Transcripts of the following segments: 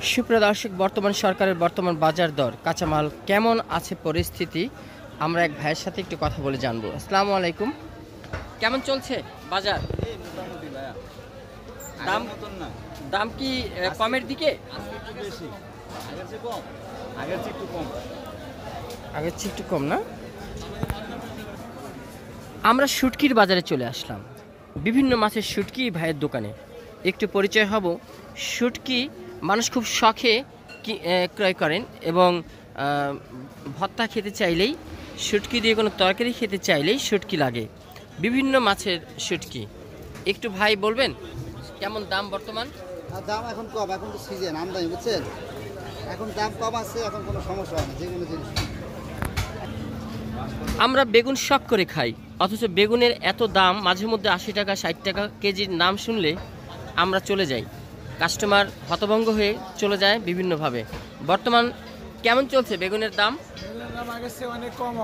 সুপ্রিয় দর্শক, বর্তমান সরকারের বর্তমান বাজার দর, কাঁচামাল কেমন আছে পরিস্থিতি, আমরা এক ভাইয়ের সাথে একটু কথা বলে জানবো। আসসালামু আলাইকুম, কেমন চলছে বাজার? দাম দাম কি কমের দিকে? আগের চেয়ে একটু কম না? আমরা শুটকির বাজারে চলে আসলাম। বিভিন্ন মাছের শুটকি ভাইয়ের দোকানে একটু পরিচয় হব। শুটকি মানুষ খুব শখে ক্রয় করেন এবং ভর্তা খেতে চাইলেই শুটকি দিয়ে কোনো তরকারি খেতে চাইলেই শুটকি লাগে। বিভিন্ন মাছের শুটকি একটু ভাই বলবেন কেমন দাম বর্তমান? দাম এখন কম, এখন তো সিজন আমদানি, বুঝছেন? এখন দাম কম আছে, এখন কোনো সমস্যা হয় না যে কোনো জিনিস। আমরা বেগুন শখ করে খাই, অথচ বেগুনের এত দাম, মাঝে মধ্যে 80 টাকা 60 টাকা কেজির নাম শুনলে আমরা চলে যাই। কাস্টমার হতভম্ব হয়ে চলে যায় বিভিন্নভাবে। বর্তমান কেমন চলছে বেগুনের দাম? বেগুনের দাম আগের চেয়ে অনেক কম।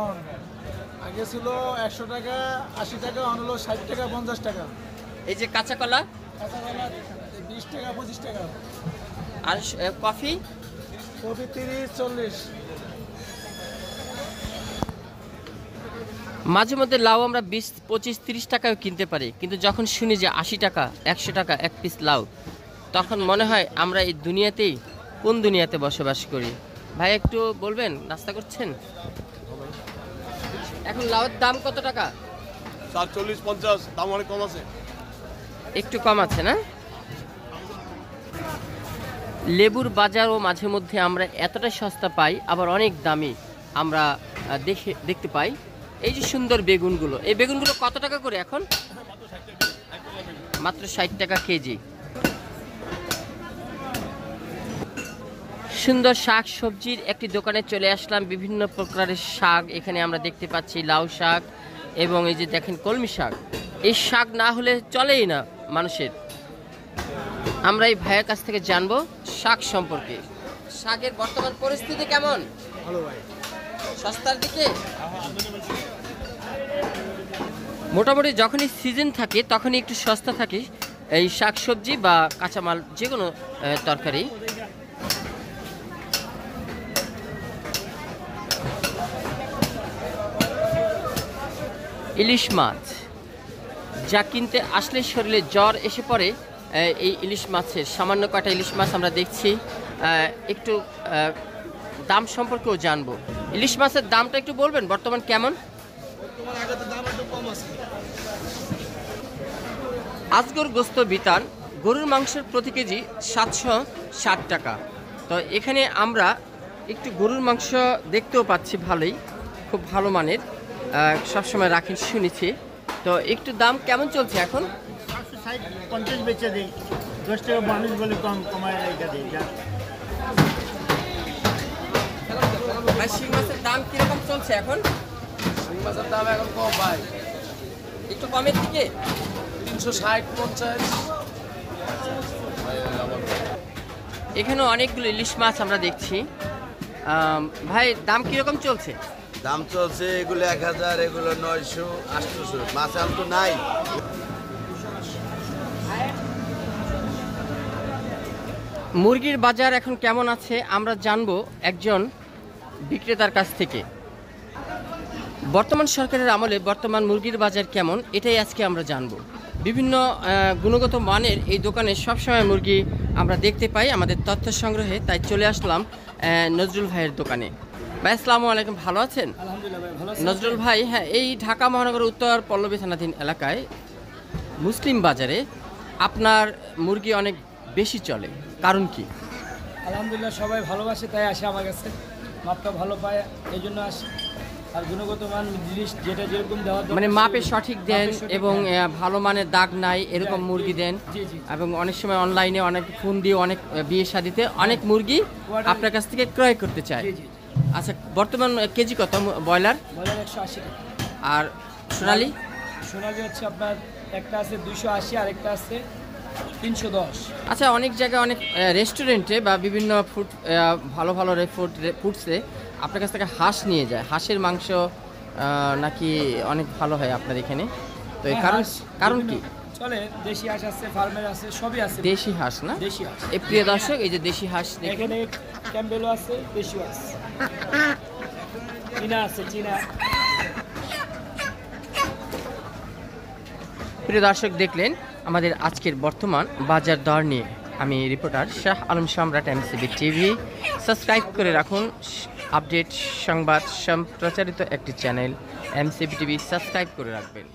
আগে ছিল 100 টাকা 80 টাকা, হলো 60 টাকা 50 টাকা। এই যে কাঁচা কলা, কাঁচা কলা 20 টাকা 25 টাকা। আর কফি কপি 30 40। মাঝে মধ্যে লাউ আমরা 20 25 30 টাকায় কিনতে পারি, কিন্তু যখন শুনি যে 80 টাকা 100 টাকা এক পিস লাউ, তখন মনে হয় আমরা এই দুনিয়াতেই কোন দুনিয়াতে বসবাস করি। ভাই একটু বলবেন, নাস্তা করছেন? এখন লাউয়ের দাম কত টাকা? 40 50, দাম অনেক কম আছে। একটু কম আছে না? লেবুর বাজারও মাঝে মধ্যে আমরা এতটা সস্তা পাই, আবার অনেক দামি আমরা দেখতে পাই। এই যে সুন্দর বেগুনগুলো, এই বেগুনগুলো কত টাকা করে এখন? মাত্র 60 টাকা কেজি। সুন্দর শাক সবজির একটি দোকানে চলে আসলাম। বিভিন্ন প্রকারের শাক এখানে আমরা দেখতে পাচ্ছি, লাউ শাক এবং এই যে দেখেন কলমি শাক। এই শাক না হলে চলেই না মানুষের। আমরা এই ভাইয়ের কাছ থেকে জানবো শাক সম্পর্কে। শাকের বর্তমান পরিস্থিতি কেমন? ভালো ভাই, সস্তার দিকে। মোটামুটি যখনই সিজন থাকে তখনই একটু সস্তা থাকে এই শাক সবজি বা কাঁচামাল, যে কোনো তরকারি। ইলিশ মাছ যা কিনতে আসলে শরীরে জ্বর এসে পড়ে, এই ইলিশ মাছের সামান্য কটা ইলিশ মাছ আমরা দেখছি। একটু দাম সম্পর্কেও জানবো। ইলিশ মাছের দামটা একটু বলবেন বর্তমান কেমন? বর্তমানে আগে তো দাম একটু কম আছে। আজগর গোস্ত বিতান গরুর মাংসের প্রতি কেজি 760 টাকা। তো এখানে আমরা একটু গরুর মাংস দেখতেও পাচ্ছি, ভালোই, খুব ভালো মানের, সবসময় রাখেন শুনেছি। তো একটু দাম কেমন চলছে এখন? 760 50 বেচে দিই, 10 টাকা মানুষ বলে কম কমায় রেখে দিই। ভাই শিং মাছের দাম কিরকম চলছে এখন? শিং মাছের দাম এখন কম ভাই, একটু কমের দিকে, 360 50। এখানে অনেকগুলো ইলিশ মাছ আমরা দেখছি। ভাই দাম কিরকম চলছে? দাম চলছে এগুলো 1000, এগুলো 900 800। মাছ আম তো নাই। মুরগির বাজার এখন কেমন আছে আমরা জানবো একজন বিক্রেতার কাছ থেকে। বর্তমান সরকারের আমলে বর্তমান মুরগির বাজার কেমন, এটাই আজকে আমরা জানবো। বিভিন্ন গুণগত মানের এই দোকানে সবসময় মুরগি আমরা দেখতে পাই আমাদের তথ্য সংগ্রহে, তাই চলে আসলাম নজরুল ভাইয়ের দোকানে। ভাই আসসালামু আলাইকুম, ভালো আছেন? আলহামদুলিল্লাহ ভাই, ভালো আছি। নজরুল ভাই, হ্যাঁ, এই ঢাকা মহানগরের উত্তর পল্লবী থানাধীন এলাকায় মুসলিম বাজারে আপনার মুরগি অনেক বেশি চলে, কারণ কি? আলহামদুলিল্লাহ, সবাই ভালোবাসে তাই আসে আমার কাছে, মাপটা ভালো পায় এই জন্য আসে। আর গুণগত মান জিনিস যেটা যেরকম দেওয়া দরকার, মানে মাপে সঠিক দেন মাপে সঠিক এবং দেন। ভালো মানের দাগ নাই এরকম মুরগি দেন। জি, জি। এবং অনেক সময় অনলাইনে অনেক ফোন দিয়ে অনেক বিয়ে শাদিতে অনেক মুরগি আপনার কাছ থেকে ক্রয় করতে চায়। জি, জি। আচ্ছা, বর্তমান কেজি কত ব্রয়লার? বয়লার 180 টাকা। আর সোনালি? সোনালি হচ্ছে আপনার একটা আছে 280 আর একটা আছে 310। আচ্ছা, অনেক জায়গায় অনেক রেস্টুরেন্টে বা বিভিন্ন ফুড ভালো ভালো ফুডসে আপনার কাছ থেকে হাঁস নিয়ে যায়। হাঁসের মাংস নাকি অনেক ভালো হয় আপনার এখানে, তো এই হ্যাঁ, কারণ হাঁস কারণ কি? চলে, দেশি হাঁস আছে, ফার্মের আছে, সবই আছে। দেশি হাঁস না? দেশি হাঁস। এই প্রিয় দর্শক, এই যে দেশি হাঁস দেখুন। এখানে ক্যাম্বেলও আছে, দেশিও আছে, চীনা আছে, চীনা। প্রিয় দর্শক, দেখলেন আমাদের আজকের বর্তমান বাজার দর নিয়ে। আমি রিপোর্টার শাহ আলম সম্রাট, এমসিবি টিভি। সাবস্ক্রাইব করে রাখুন আপডেট সংবাদ সম্প্রচারিত একটি চ্যানেল এমসিবি টিভি, সাবস্ক্রাইব করে রাখবেন।